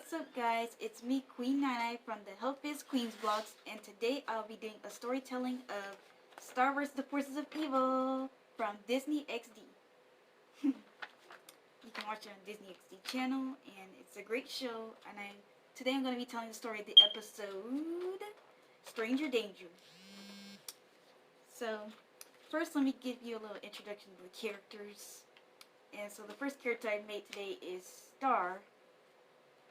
What's up, guys? It's me, Queen Nine from the Help Is Queens vlogs, and today I'll be doing a storytelling of Star Wars: The Forces of Evil from Disney XD. You can watch it on Disney XD channel, and it's a great show. And today I'm going to be telling the story of the episode Stranger Danger. So first, let me give you a little introduction to the characters. And so the first character I made today is Star.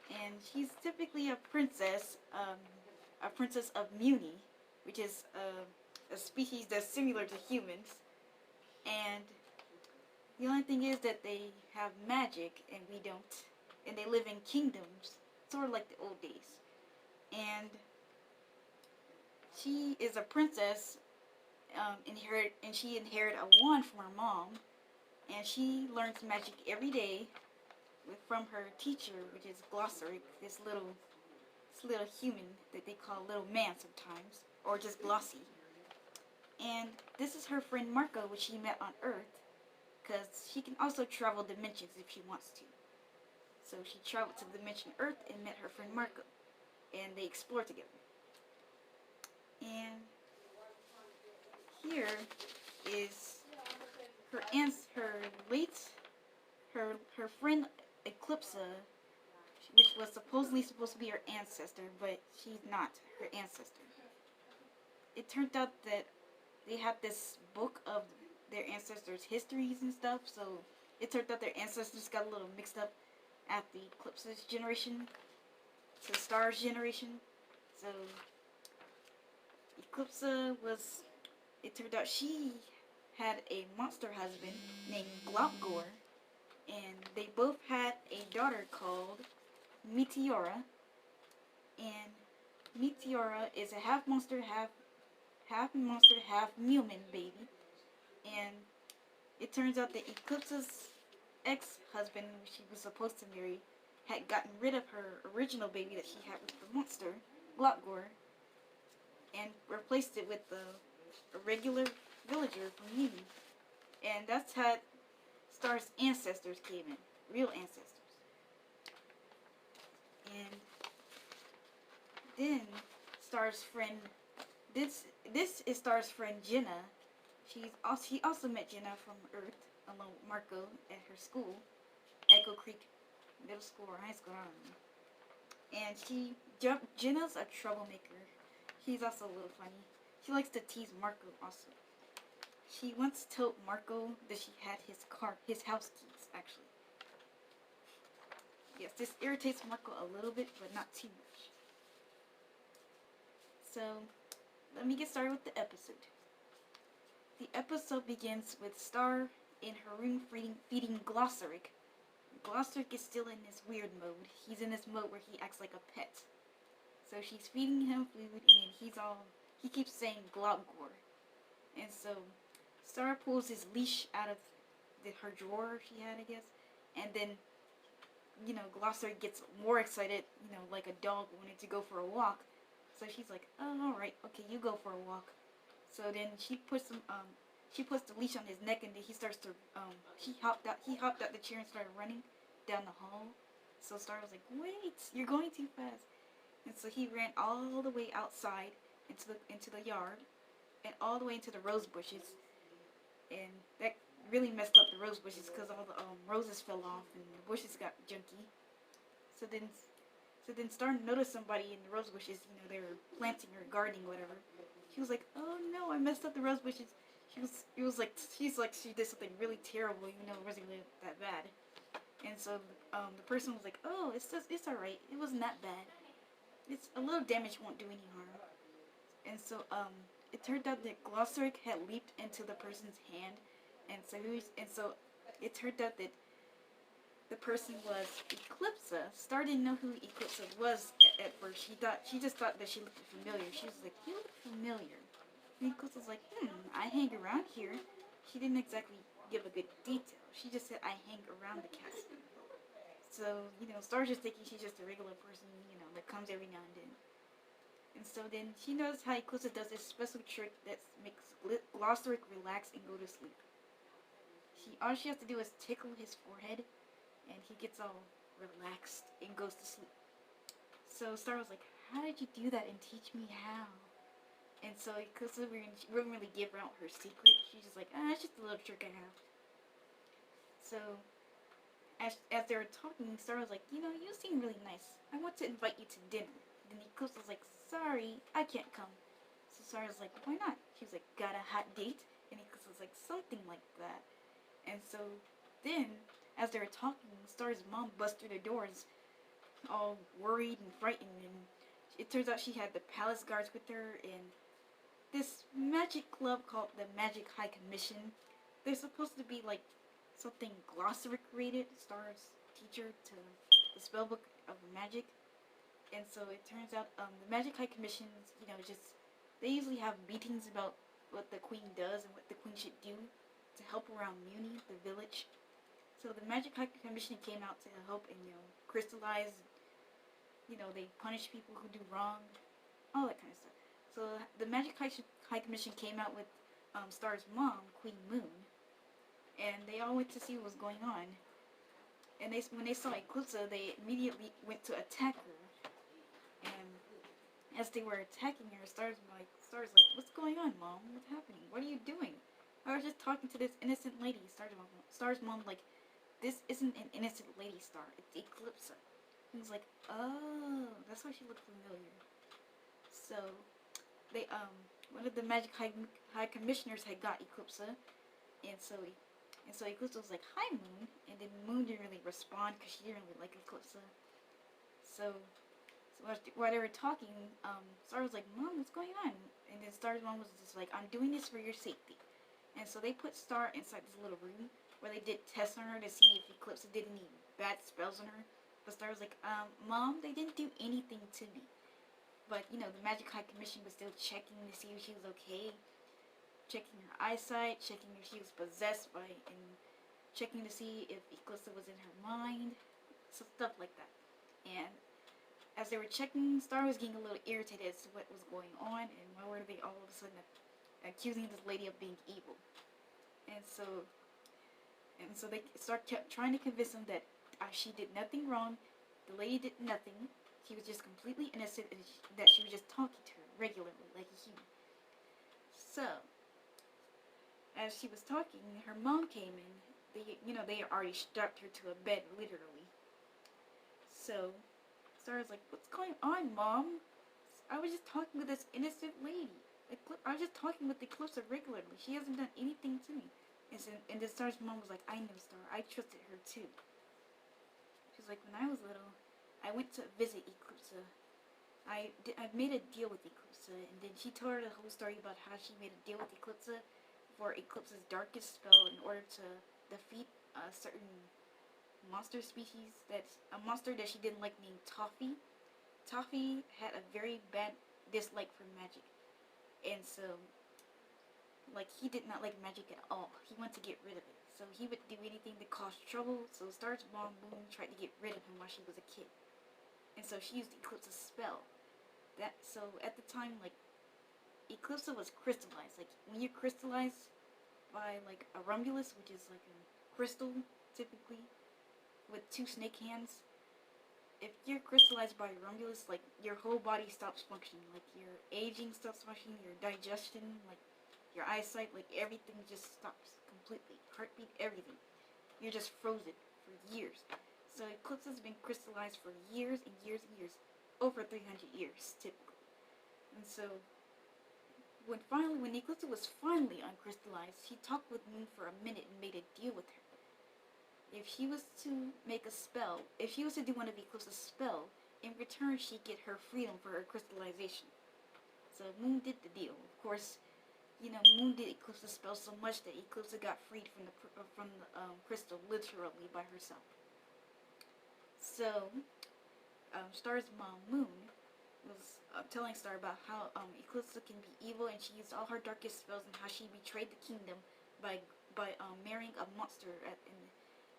And she's typically a princess of Muni, which is a species that's similar to humans. And the only thing is that they have magic and we don't. And they live in kingdoms, sort of like the old days. And she is a princess, and she inherited a wand from her mom. And she learns magic every day from her teacher, which is Glossary, this little human that they call little man sometimes, or just Glossy. And this is her friend Marco, which she met on Earth, because she can also travel dimensions if she wants to. So she traveled to dimension Earth and met her friend Marco, and they explored together. And here is her friend Eclipsa, which was supposedly supposed to be her ancestor, but she's not her ancestor. It turned out that they had this book of their ancestors' histories and stuff, so it turned out their ancestors got a little mixed up at the Eclipsa's generation to Star's generation. So Eclipsa it turned out she had a monster husband named Glopgore, and they both had a daughter called Meteora. And Meteora is a half monster, half human baby. And it turns out that Eclipse's ex-husband, who she was supposed to marry, had gotten rid of her original baby that she had with the monster, Glopgore, and replaced it with a regular villager from Nini. And that's how Star's ancestors came in, real ancestors. And then Star's friend, this is Star's friend Jenna. She also met Jenna from Earth along with Marco at her school, Echo Creek Middle School or High School, I don't know. And Jenna's a troublemaker. She's also a little funny. She likes to tease Marco also. She once told Marco that she had his house keys, actually. Yes, this irritates Marco a little bit, but not too much. So, let me get started with the episode. The episode begins with Star in her room feeding Glossaric. Glossaric is still in this weird mode. He's in this mode where he acts like a pet. So she's feeding him food, and he keeps saying Glopgore. And so Star pulls his leash out of her drawer she had, I guess, and then, Glossary gets more excited, like a dog wanting to go for a walk. So she's like, oh, alright, okay, you go for a walk. So then she puts the leash on his neck, and then he starts to, he hopped out the chair and started running down the hall. So Star was like, wait, you're going too fast. And so he ran all the way outside into the yard, and all the way into the rose bushes. And that really messed up the rose bushes because all the roses fell off and the bushes got junky. So then Star noticed somebody in the rose bushes. They were planting or gardening, whatever. She was like, "Oh no, I messed up the rose bushes." She's like she did something really terrible, even though it wasn't really that bad. And so the person was like, "Oh, it's alright. It wasn't that bad. It's a little damage won't do any harm." And so it turned out that Glossaric had leaped into the person's hand, and so it turned out that the person was Eclipsa. Star didn't know who Eclipsa was at first. She just thought that she looked familiar. She was like, "You look familiar." And Eclipsa was like, I hang around here." She didn't exactly give a good detail. She just said, "I hang around the castle." So, Star's just thinking she's just a regular person, that comes every now and then. And so then she knows how Eclipsa does this special trick that makes Glossaric relax and go to sleep. All she has to do is tickle his forehead, and he gets all relaxed and goes to sleep. So Star was like, how did you do that and teach me how? And so because we wouldn't really give out her secret, she's just like, it's just a little trick I have. So as they were talking, Star was like, you seem really nice. I want to invite you to dinner. Then Eclipse was like, sorry, I can't come. So Star was like, why not? She was like, got a hot date? And Eclipse was like, something like that. And so then, as they were talking, Star's mom busted through the doors, all worried and frightened, and it turns out she had the palace guards with her and this magic club called the Magic High Commission. They're supposed to be like something glossary created, Star's teacher, to the spellbook of magic. And so it turns out the Magic High Commissions, just they usually have meetings about what the queen does and what the queen should do to help around Muni, the village. So the Magic High Commission came out to help and crystallize. They punish people who do wrong, all that kind of stuff. So the Magic High Commission came out with Star's mom, Queen Moon, and they all went to see what was going on. And when they saw Eclipse, they immediately went to attack her. And as they were attacking her, Star's like, what's going on, Mom? What's happening? What are you doing? I was just talking to this innocent lady. Star's mom like, this isn't an innocent lady, Star. It's Eclipse. He was like, oh, that's why she looked familiar. So they one of the Magic High Commissioners had got Eclipse, and so Eclipse was like, hi Moon, and then Moon didn't really respond because she didn't really like Eclipse. So while they were talking, Star was like, Mom, what's going on? And then Star's mom was just like, I'm doing this for your safety. And so they put Star inside this little room where they did tests on her to see if Eclipse did any bad spells on her. But Star was like, Mom, they didn't do anything to me. But, the Magic High Commission was still checking to see if she was okay. Checking her eyesight, checking if she was possessed by, and checking to see if Eclipse was in her mind. So stuff like that. And as they were checking, Star was getting a little irritated as to what was going on. And why were they all of a sudden accusing this lady of being evil? And so they kept trying to convince him that she did nothing wrong. The lady did nothing. She was just completely innocent, and that she was just talking to her regularly like a human. So, as she was talking, her mom came in. They already strapped her to a bed, literally. So, Star was like, what's going on, Mom? I was just talking with this innocent lady. I was just talking with Eclipse regularly. She hasn't done anything to me. And then Star's mom was like, I know, Star. I trusted her too. She's like, when I was little, I went to visit Eclipse. I made a deal with Eclipse, and then she told her the whole story about how she made a deal with Eclipse for Eclipse's darkest spell in order to defeat a certain monster species, a monster that she didn't like, named Toffee. Toffee had a very bad dislike for magic, and so he did not like magic at all. He wanted to get rid of it, so he would do anything to cause trouble. So Star's mom, Moon, tried to get rid of him while she was a kid, and so she used Eclipse's spell. So at the time, Eclipse was crystallized. When you're crystallized by a Rumbulus, which is like a crystal typically with two snake hands. If you're crystallized by Rumbulus, your whole body stops functioning. Your aging stops functioning, your digestion, your eyesight, everything just stops completely. Heartbeat, everything. You're just frozen for years. So Eclipse has been crystallized for years and years and years. Over 300 years, typically. And so, when Eclipse was finally uncrystallized, he talked with Moon for a minute and made a deal with her. If she was to make a spell, if she was to do one of Eclipse's spell, in return she'd get her freedom for her crystallization. So Moon did the deal. Of course, Moon did Eclipse's spell so much that Eclipse got freed from the crystal literally by herself. So, Star's mom, Moon, was telling Star about how Eclipse can be evil, and she used all her darkest spells, and how she betrayed the kingdom by marrying a monster and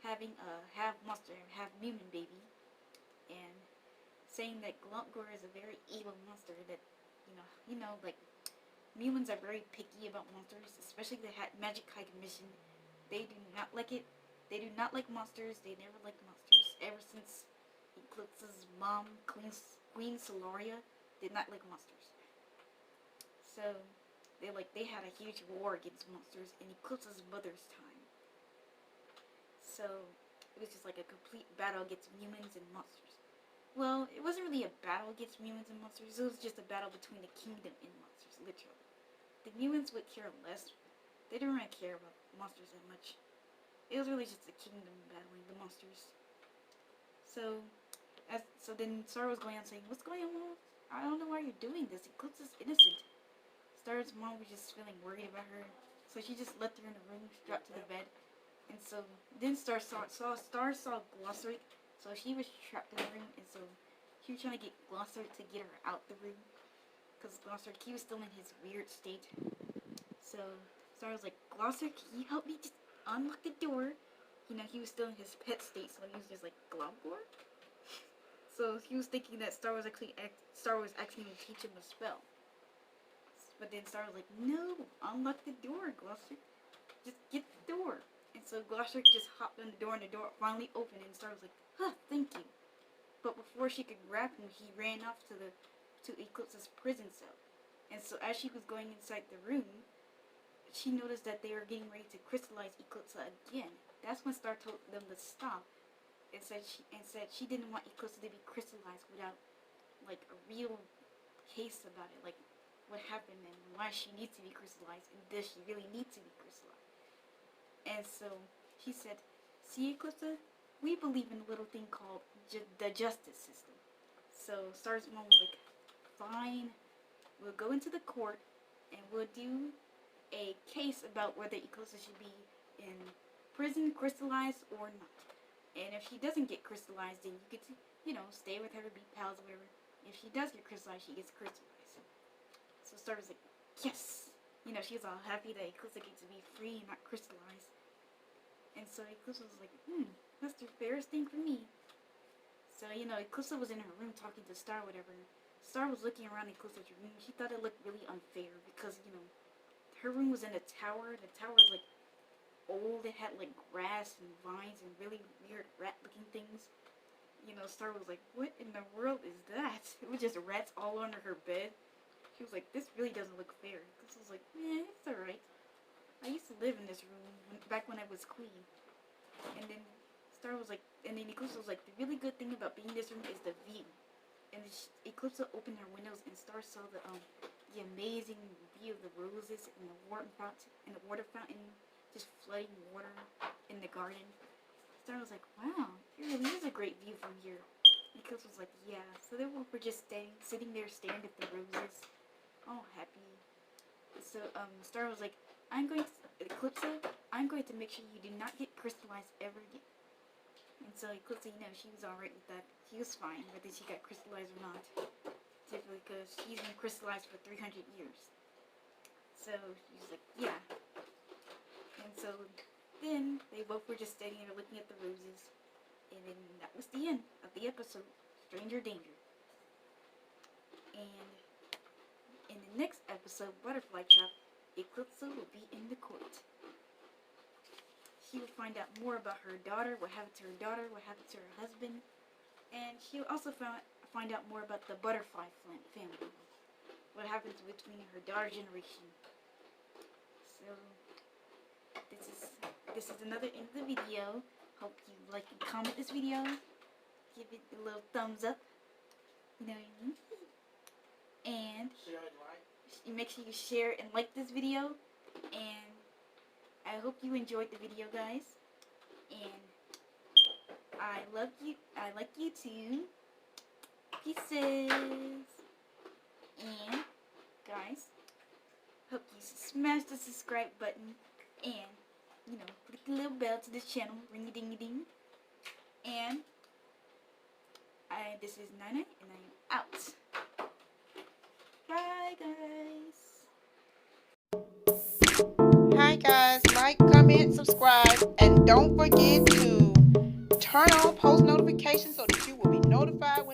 having a half monster and half human baby, and saying that Glumpgore is a very evil monster. That humans are very picky about monsters, especially the Magic High Commission. They do not like it. They do not like monsters. They never liked monsters ever since Eclipse's mom, Queen Solaria, did not like monsters. So they had a huge war against monsters in Eclipse's mother's time. So it was just like a complete battle against humans and monsters. Well, it wasn't really a battle against humans and monsters. It was just a battle between the kingdom and monsters, literally. The humans would care less. They didn't really care about monsters that much. It was really just the kingdom battling the monsters. So then Star was going on saying, "What's going on? I don't know why you're doing this. Eclipse is innocent." Star's mom was just feeling worried about her, so she just left her in the room, strapped to the bed. And so then Star saw Glossary, so she was trapped in the room, and so he was trying to get Glossary to get her out the room, because Glossary, he was still in his weird state. So Star was like, "Glossary, can you help me just unlock the door?" You know, he was still in his pet state, so he was just like, "Globor?" So he was thinking that Star was actually going to teach him a spell. But then Star was like, "No, unlock the door, Glossary. Just get the door." And so Glossary just hopped on the door, and the door finally opened, and Star was like, "Huh, thank you." But before she could grab him, he ran off to Eclipse's prison cell. And so as she was going inside the room, she noticed that they were getting ready to crystallize Eclipse again. That's when Star told them to stop, and said she didn't want Eclipse to be crystallized without like a real case about it, like what happened and why she needs to be crystallized, and does she really need to be crystallized. And so she said, "See, Eclipse, we believe in a little thing called the justice system." So Star's mom was like, "Fine, we'll go into the court and we'll do a case about whether Eclipse should be in prison, crystallized, or not. And if she doesn't get crystallized, then you get to, stay with her, be pals, whatever. If she does get crystallized, she gets crystallized." So Star was like, "Yes!" She was all happy that Eclipse gets to be free and not crystallized. And so Eclipse was like, "That's the fairest thing for me." So, Eclipse was in her room talking to Star, whatever. Star was looking around Eclipse's room. She thought it looked really unfair because, her room was in a tower. The tower was, like, old. It had, like, grass and vines and really weird rat-looking things. Star was like, "What in the world is that?" It was just rats all under her bed. She was like, "This really doesn't look fair." Eclipse was like, "It's alright. I used to live in this room back when I was queen." And then Star was like, and then Eclipse was like, "The really good thing about being in this room is the view." And Eclipse opened her windows, and Star saw the amazing view of the roses and the water fountain just flooding water in the garden. Star was like, "Wow, it really is a great view from here." And Eclipse was like, "Yeah." So they were just sitting there staring at the roses, all happy. So Star was like, "Eclipse, I'm going to make sure you do not get crystallized ever again." And so Eclipse, she was alright with that. She was fine whether she got crystallized or not. Typically because she's been crystallized for 300 years. So she was like, "Yeah." And so then they both were just standing there looking at the roses. And then that was the end of the episode, Stranger Danger. And in the next episode, Butterfly Trap, Eclipse will be in the court. She will find out more about her daughter, what happened to her daughter, what happened to her husband, and she will also find out more about the Butterfly family, what happened between her daughter generation. So this is another end of the video. Hope you like and comment this video. Give it a little thumbs up. You know what I mean? And make sure you share and like this video. And I hope you enjoyed the video, guys. And I love you. I like you too. Pieces. And guys, hope you smash the subscribe button and click the little bell to this channel, ring a ding a ding. And this is Nana, and I'm out. Bye, guys. Hi guys, like, comment, subscribe, and don't forget to turn on post notifications so that you will be notified